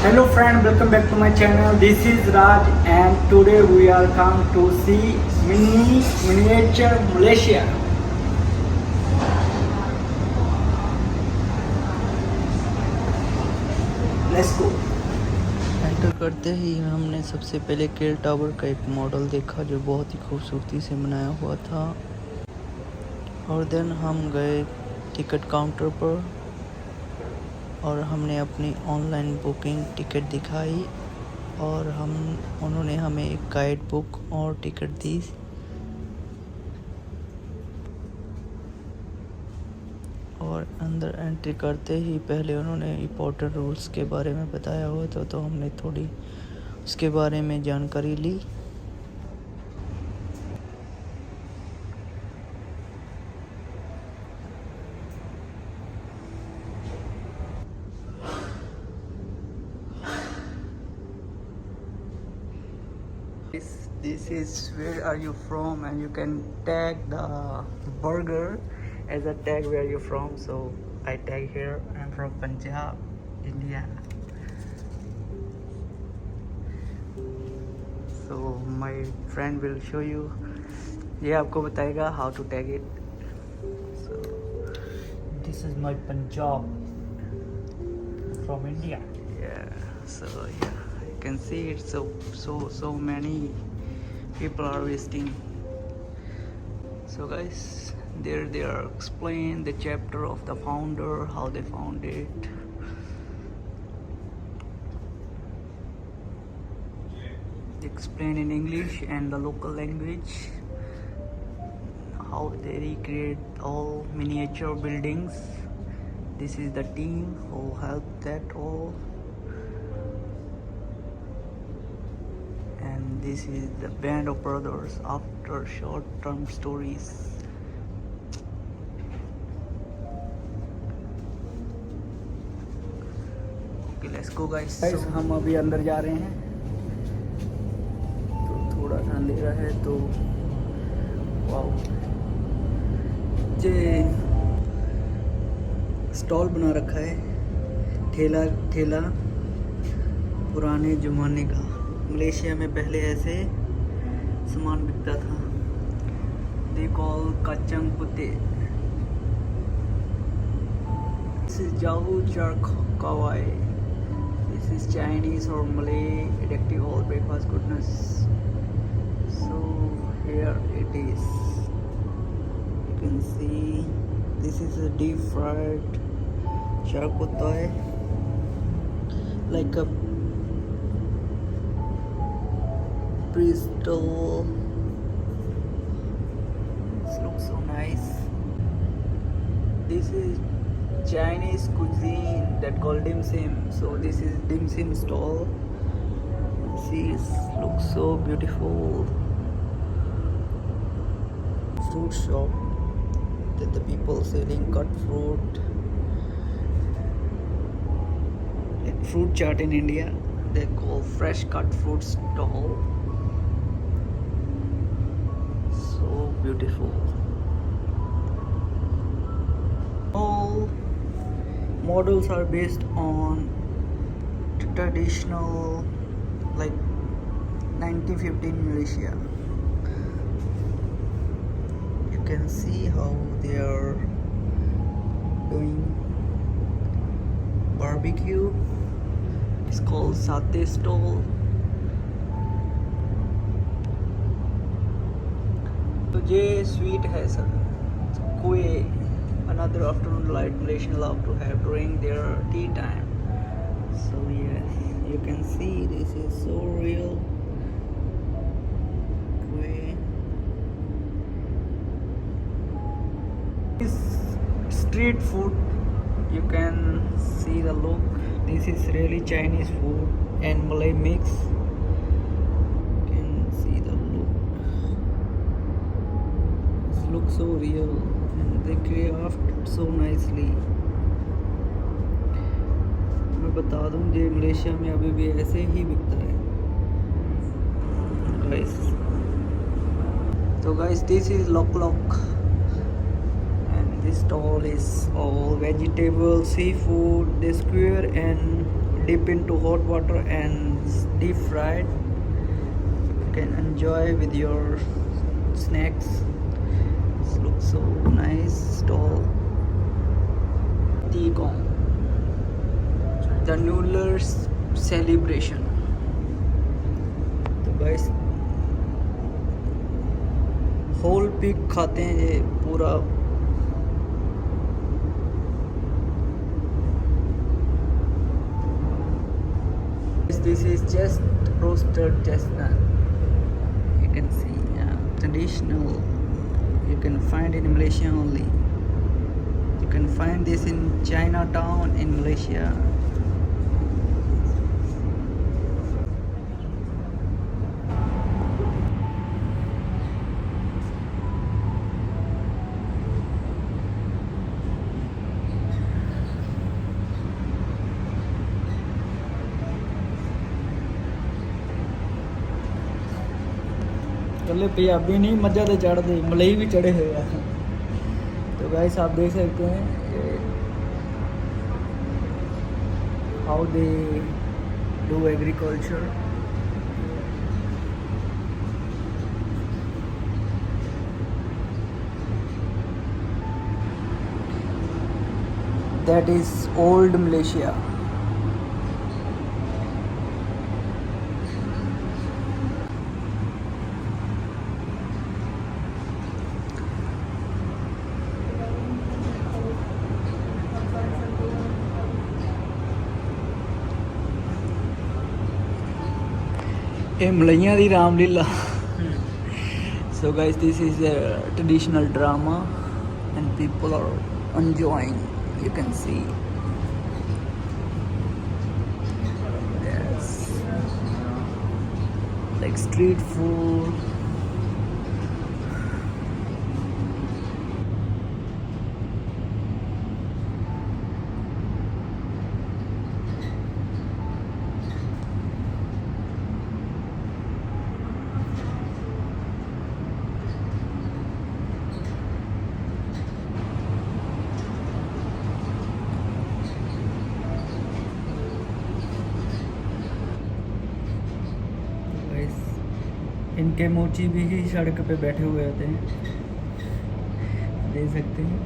Hello friend, welcome back to my channel. This is Raj and today we are come to see miniature Malaysia. Let's go. Enter करते ही हमने सबसे पहले केल tower का एक model देखा जो बहुत ही खूबसूरती से बनाया हुआ था। और देन हम गए टिकट काउंटर पर और हमने अपनी ऑनलाइन बुकिंग टिकट दिखाई और उन्होंने हमें एक गाइड बुक और टिकट दी। और अंदर एंट्री करते ही पहले उन्होंने इम्पोर्टेंट रूल्स के बारे में बताया हुआ था, तो हमने थोड़ी उसके बारे में जानकारी ली। This is where are you from, and you can tag the burger as a tag where you from. So I tag here I'm from Punjab, India. So my friend will show you, ये आपको बताएगा how to tag it. So This is my Punjab from India. yeah, so yeah, you can see it's so many people are visiting. So guys, there they are explain the chapter of the founder, how they found it. They explain in English and the local language how they recreate all miniature buildings. This is the team who helped that all. And this is the band of brothers after short-term stories. Okay, let's go guys. Guys, हम अभी अंदर जा रहे हैं तो थोड़ा सा अंधेरा है तो वाओ, ये स्टॉल बना रखा है, ठेला पुराने ज़माने का। मलेशिया में पहले ऐसे सामान बिकता था। They call kacang putih. This is Jahu Kawai. This is Chinese or Malay addictive all breakfast goodness. So here it is. You can see this is a deep fried charcutoy, like a crystal. This looks so nice. This is Chinese cuisine that called dim sum. So this is dim sum stall. See, it looks so beautiful. Fruit shop that the people selling cut fruit, like fruit chaat in India. They call fresh cut fruit stall. So beautiful. All models are based on traditional, like 1915 Malaysia. You can see how they are doing barbecue. It's called satay stall. तो ये sweet है sir, कोई another afternoon light Malaysian love to have during their tea time. So yes, you can see this is so real. This street food, you can see the look. This is really Chinese food and Malay mix. You can see the look. This looks so real and they craft so nicely. मैं बता दूं, ये Malaysia में अभी भी ऐसे ही बिकता है guys. So guys, this is lok, and this stall is all vegetable, seafood, the square and dip into hot water and deep fried. You can enjoy with your snacks. This looks so nice stall. Tikong, the New Year's celebration. तो guys whole pig खाते हैं ये पूरा. This is just roasted chestnut. You can see traditional. You can find in Malaysia only. You can find this in Chinatown in Malaysia. कल्ले पंजाबी नहीं मज्जा तो चढ़ते मलई भी चढ़े हुए हैं. तो गाइस आप देख सकते हैं how they do agriculture. That is old Malaysia. ये मलइयां दी Ramlila. So guys, this is a traditional drama and people are enjoying. You can see. Yes. Like street food. इनके मोची भी ही सड़क पे बैठे हुए होते हैं, देख सकते हैं.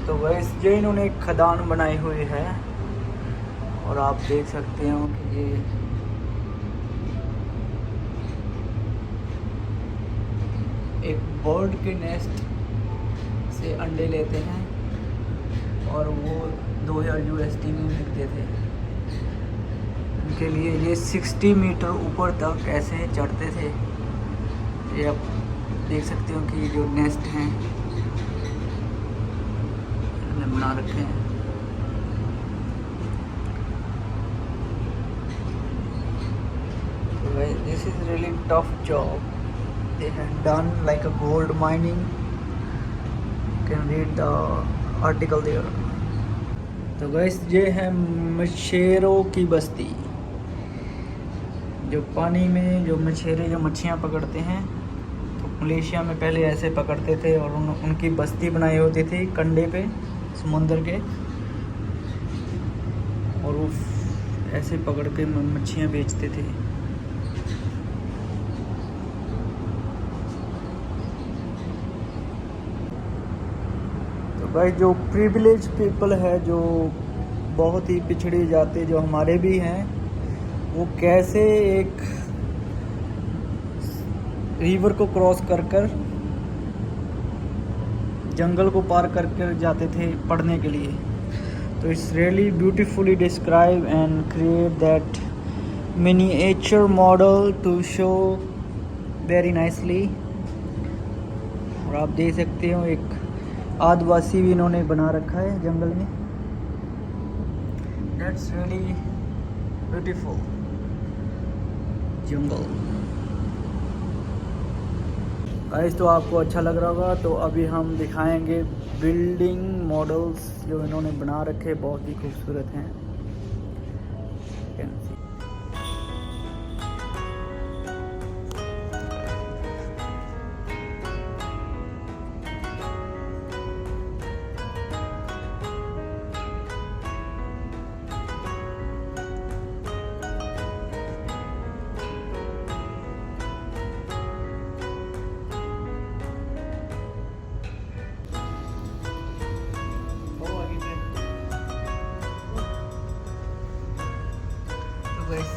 तो वैसे जो इन्होंने एक खदान बनाई हुई है और आप देख सकते हो कि ये एक बर्ड के नेस्ट से अंडे लेते हैं और वो 2000 USD में बिकते थे. उनके लिए ये 60 मीटर ऊपर तक ऐसे चढ़ते थे. ये आप देख सकते हो कि जो नेस्ट हैं इन्होंने बना रखे हैं. This is really tough job. They have done like a gold mining. You can read the article there. तो guys ये है मछेरों की बस्ती. जो पानी में जो मछेरे जो मच्छियाँ पकड़ते हैं, तो मलेशिया में पहले ऐसे पकड़ते थे और उनकी बस्ती बनाई होती थी कंडे पे समुंदर के, और वो ऐसे पकड़ के मच्छियाँ बेचते थे. भाई जो प्रिविलेज पीपल है, जो बहुत ही पिछड़ी जाति जो हमारे भी हैं, वो कैसे एक रिवर को क्रॉस कर कर जंगल को पार कर कर जाते थे पढ़ने के लिए. तो it's really beautifully describe and create that miniature model to show very nicely. और आप देख सकते हो एक आदिवासी भी इन्होंने बना रखा है जंगल में. That's really beautiful jungle. Guys तो आपको अच्छा लग रहा होगा. तो अभी हम दिखाएंगे बिल्डिंग मॉडल्स जो इन्होंने बना रखे बहुत ही खूबसूरत हैं।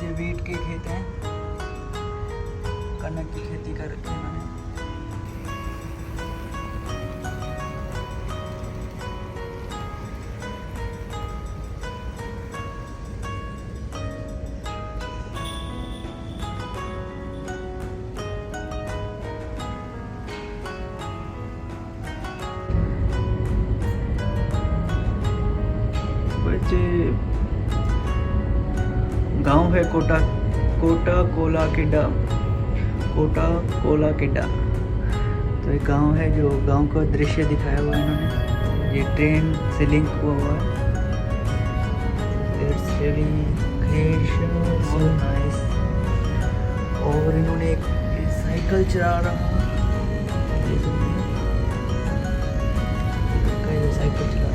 ये वीट के खेत हैं, कनक की खेती कर रखी है इन्होंने। गांव है कोटा कोला किड्डा। तो एक गांव है, जो गांव का दृश्य दिखाया हुआ है इन्होंने। ये ट्रेन से लिंक हुआ है। It's really great, so nice। और इन्होंने एक साइकिल चला रहा है, साइकिल चला रहा है।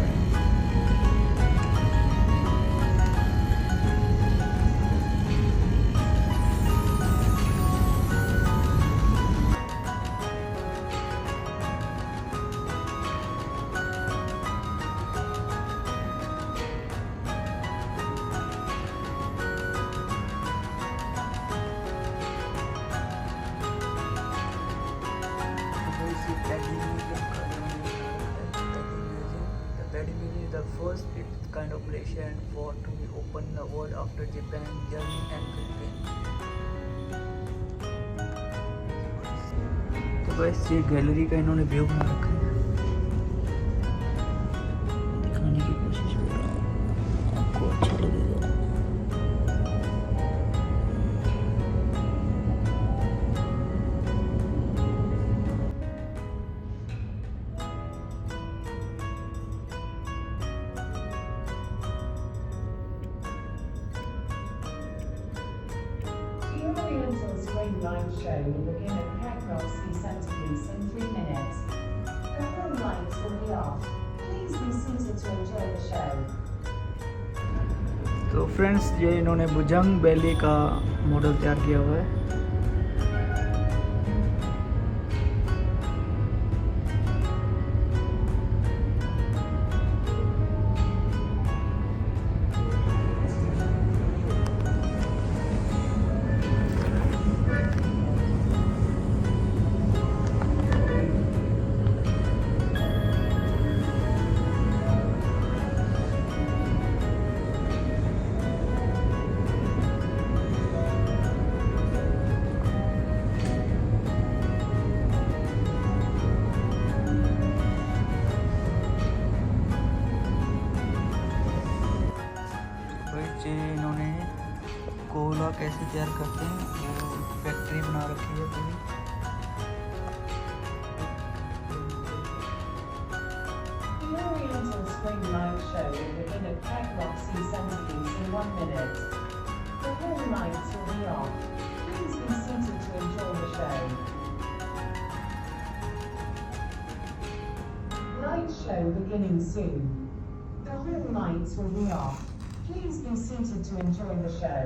The first its kind of Malaysia and for to be open in the world after Japan, Germany and Philippines। तो बस ये गैलरी का इन्होंने व्यू बना रखा है, दिखाने की कोशिश कर रहा हूँ, आपको अच्छा लगेगा। Light show will begin at Packroxy Centerpiece in 3 minutes. The whole lights will be off. Please be seated to enjoy the show. तो फ्रेंड्स, ये इन्होंने बुजंग वैली का मॉडल तैयार किया हुआ है। इन्होंने कोला कैसे तैयार करते हैं, वो फैक्ट्री बना रखी है पूरी। The Oriental Spring Light Show will begin at Packroxy Centerpiece in 1 minute. The whole lights will be off. Please be seated to enjoy the show. Light show beginning soon. The whole lights will be off. Please be seated to enjoy the show.